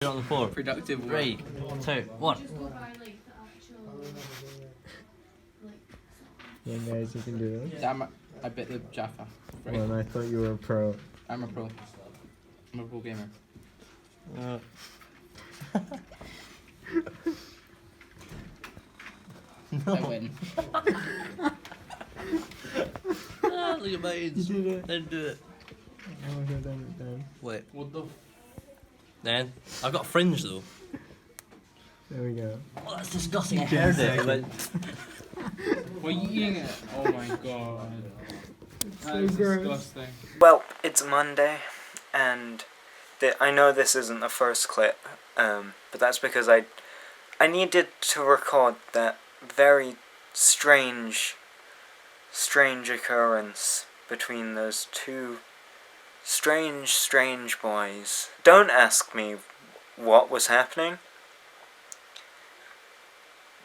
On the floor. Productive work. 3, 2, 1. Yeah, guys, you can do this. Damn it, I bit the Jaffa. Right. Well, I thought you were a pro. I'm a pro. I'm a pro gamer. No. I win. Look at my hands. You did it. Then do it. Oh, okay, done. Wait. What the Then I've got fringe though. There we go. Oh, that's disgusting. I Just heard it. a Like, We're eating it. Oh my god. That's disgusting. Well, it's Monday, and I know this isn't the first clip, but that's because I needed to record that very strange occurrence between those two strange boys. Don't ask me what was happening,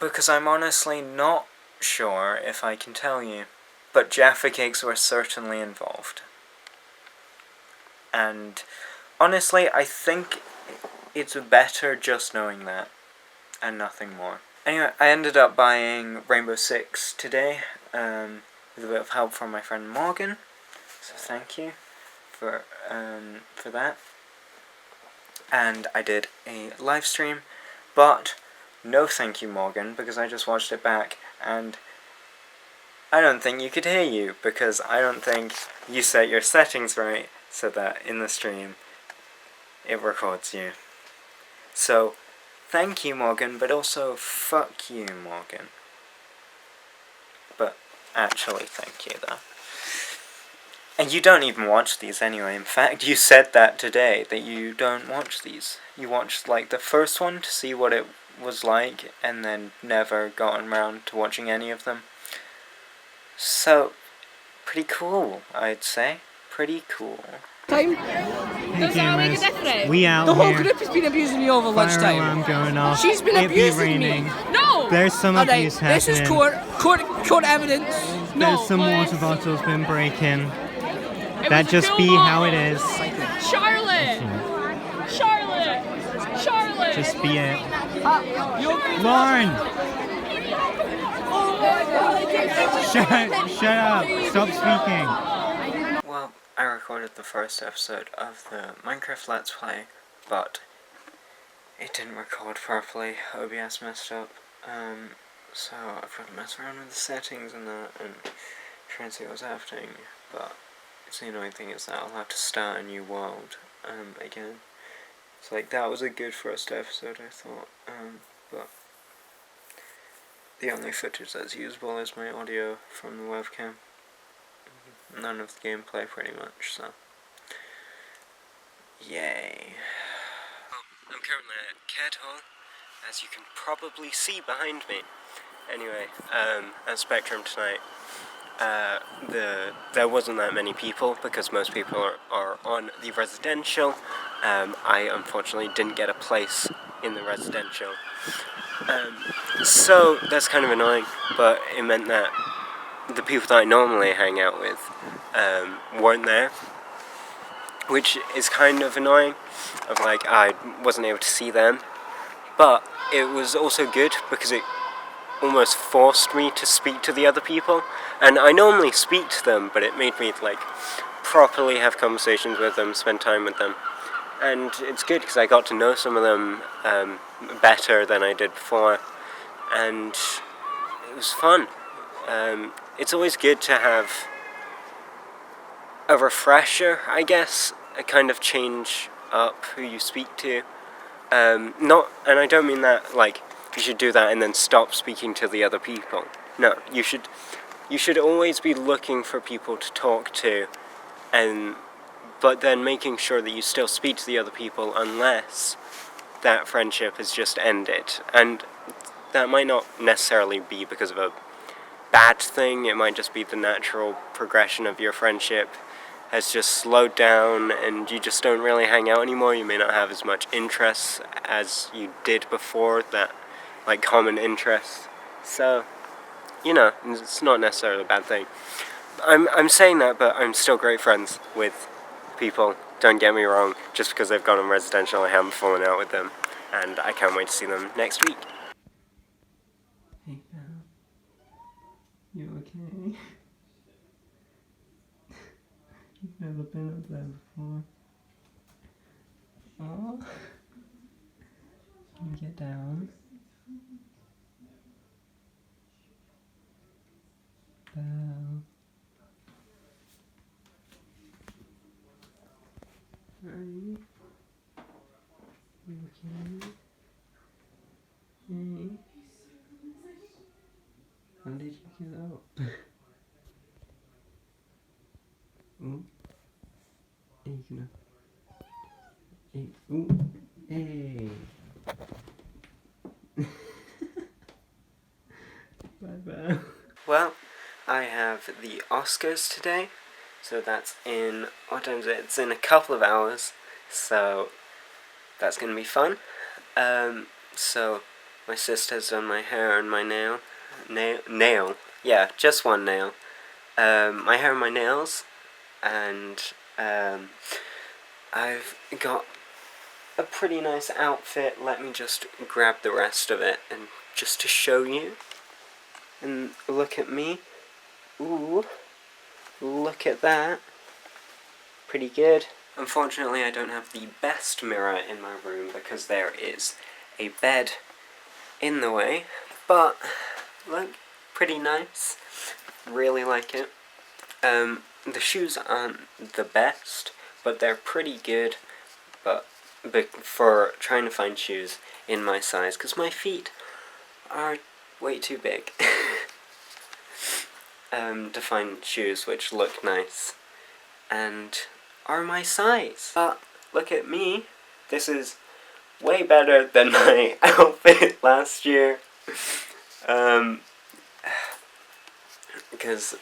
because I'm honestly not sure if I can tell you. But Jaffa Cakes were certainly involved. And honestly, I think it's better just knowing that, and nothing more. Anyway, I ended up buying Rainbow Six today, with a bit of help from my friend Morgan, so thank you for that. And I did a live stream, but no thank you, Morgan, because I just watched it back, and I don't think you could hear you, because I don't think you set your settings right so that in the stream it records you. So, thank you, Morgan, but also fuck you, Morgan. But actually, thank you, though. And you don't even watch these anyway. In fact, you said that today, that you don't watch these. You watched, like, the first one to see what it was like, and then never gotten around to watching any of them. So, pretty cool, I'd say. Pretty cool. Time. Hey, Does that make a gamers. difference? We out The whole here. group has been abusing me over Fire lunchtime. alarm going off. She's been It be abusing raining. me. No. There's some Alright, abuse this is happening. court evidence. No. There's some water bottles been breaking. That just be how it is. Charlotte! Just be it. Lauren! Shut up. Stop speaking. Well, I recorded the first episode of the Minecraft Let's Play, but it didn't record properly. OBS messed up. So I've got to mess around with the settings and that, and try and see what's happening, but the annoying thing is that I'll have to start a new world, again. So, like, that was a good first episode, I thought, but the only footage that's usable is my audio from the webcam. None of the gameplay, pretty much, so. Yay. I'm currently at Cat Hall, as you can probably see behind me. Anyway, at Spectrum tonight, there wasn't that many people, because most people are on the residential. I unfortunately didn't get a place in the residential. So that's kind of annoying, but it meant that the people that I normally hang out with weren't there, which is kind of annoying, of like I wasn't able to see them, but it was also good because it almost forced me to speak to the other people, and I normally speak to them, but it made me like properly have conversations with them, spend time with them, and it's good because I got to know some of them better than I did before, and it was fun. It's always good to have a refresher, I guess, a kind of change up who you speak to. And I don't mean that like you should do that and then stop speaking to the other people. No, you should always be looking for people to talk to, but then making sure that you still speak to the other people unless that friendship has just ended. And that might not necessarily be because of a bad thing, it might just be the natural progression of your friendship has just slowed down and you just don't really hang out anymore. You may not have as much interest as you did before, that like common interests. So, you know, it's not necessarily a bad thing. I'm saying that, but I'm still great friends with people don't get me wrong, just because they've gone on residential I haven't fallen out with them, and I can't wait to see them next week. Hey now, you okay? You've never been up there before. Oh, can you get down? Belle. Honey? You okay? Hey? How did you get up? Oh. Hey, come on. Hey. Ooh. Hey. Bye-bye. Well, I have the Oscars today, so that's in, what time is it? It's in a couple of hours, so that's going to be fun. So my sister's done my hair and my nail, yeah, just one nail. My hair and my nails, and I've got a pretty nice outfit. Let me just grab the rest of it, and just to show you, and look at me. Ooh, look at that. Pretty good. Unfortunately, I don't have the best mirror in my room because there is a bed in the way, but look, pretty nice. Really like it. The shoes aren't the best, but they're pretty good, but for trying to find shoes in my size, because my feet are way too big to find shoes which look nice and are my size. But look at me, this is way better than my outfit last year, because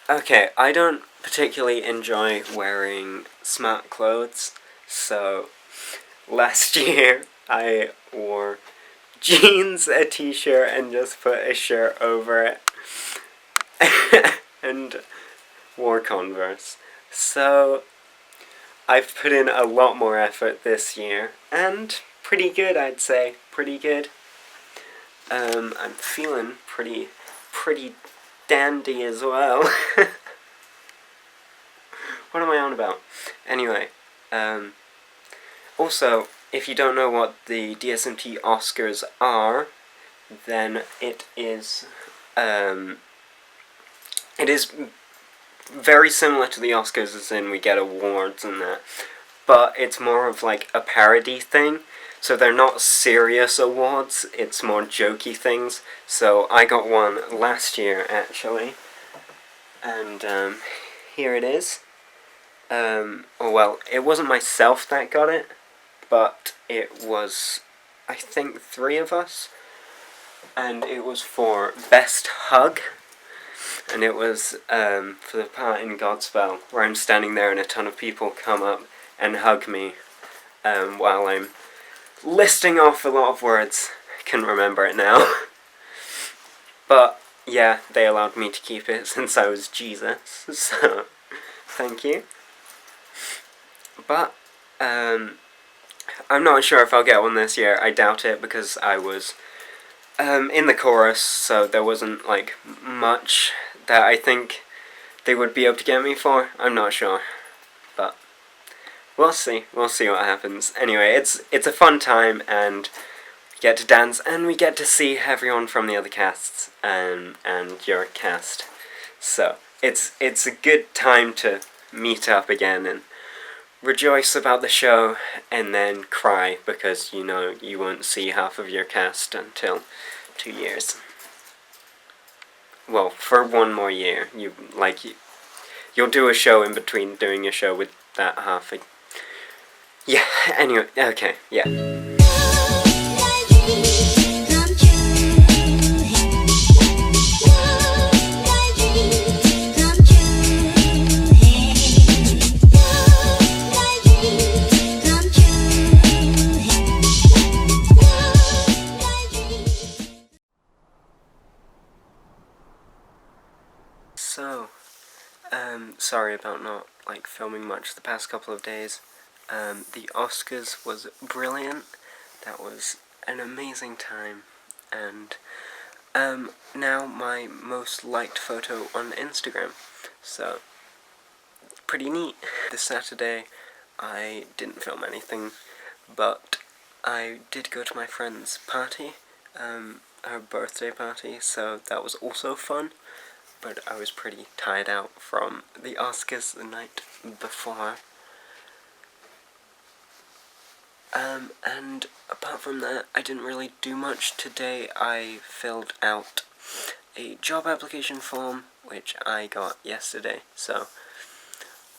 okay, I don't particularly enjoy wearing smart clothes, so last year I wore jeans, a t-shirt, and just put a shirt over it, and wore Converse. So I've put in a lot more effort this year, and pretty good, I'd say, pretty good. I'm feeling pretty dandy as well. What am I on about? Anyway, also, if you don't know what the DSMT Oscars are, then it is very similar to the Oscars, as in we get awards and that, but it's more of like a parody thing, so they're not serious awards, it's more jokey things. So I got one last year, actually, and here it is. Oh well, it wasn't myself that got it, but it was, I think, 3 of us, and it was for Best Hug, and it was for the part in Godspell where I'm standing there and a ton of people come up and hug me while I'm listing off a lot of words. I can't remember it now. But yeah, they allowed me to keep it since I was Jesus, so thank you. But I'm not sure if I'll get one this year. I doubt it, because I was in the chorus, so there wasn't like much that I think they would be able to get me for. I'm not sure, but we'll see. We'll see what happens. Anyway, it's a fun time, and we get to dance, and we get to see everyone from the other casts and your cast. So it's a good time to meet up again and rejoice about the show, and then cry because you know you won't see half of your cast until 2 years. Well, for 1 more year. You'll do a show in between doing a show with that half. Yeah, anyway, okay, yeah. So, sorry about not like filming much the past couple of days. The Oscars was brilliant. That was an amazing time, and now my most liked photo on Instagram, so pretty neat. This Saturday I didn't film anything, but I did go to my friend's party, her birthday party, so that was also fun, but I was pretty tired out from the Oscars the night before. And apart from that, I didn't really do much today. I filled out a job application form, which I got yesterday, so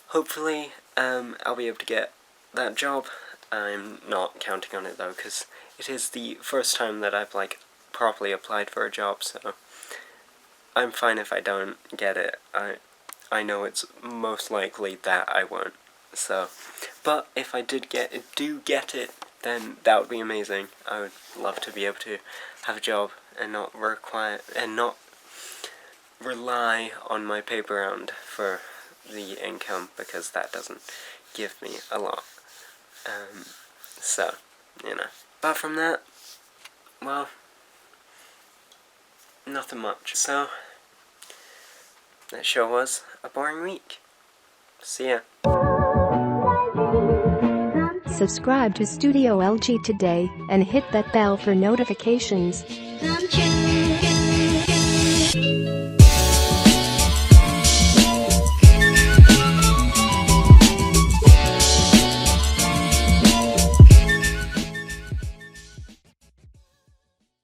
hopefully I'll be able to get that job. I'm not counting on it though, because it is the first time that I've like properly applied for a job, so I'm fine if I don't get it. I know it's most likely that I won't. So, but if I do get it, then that would be amazing. I would love to be able to have a job and not rely on my paper round for the income, because that doesn't give me a lot. So, you know. Apart from that, well, nothing much. So, that sure was a boring week. See ya. Subscribe to Studio LG today and hit that bell for notifications. Don't you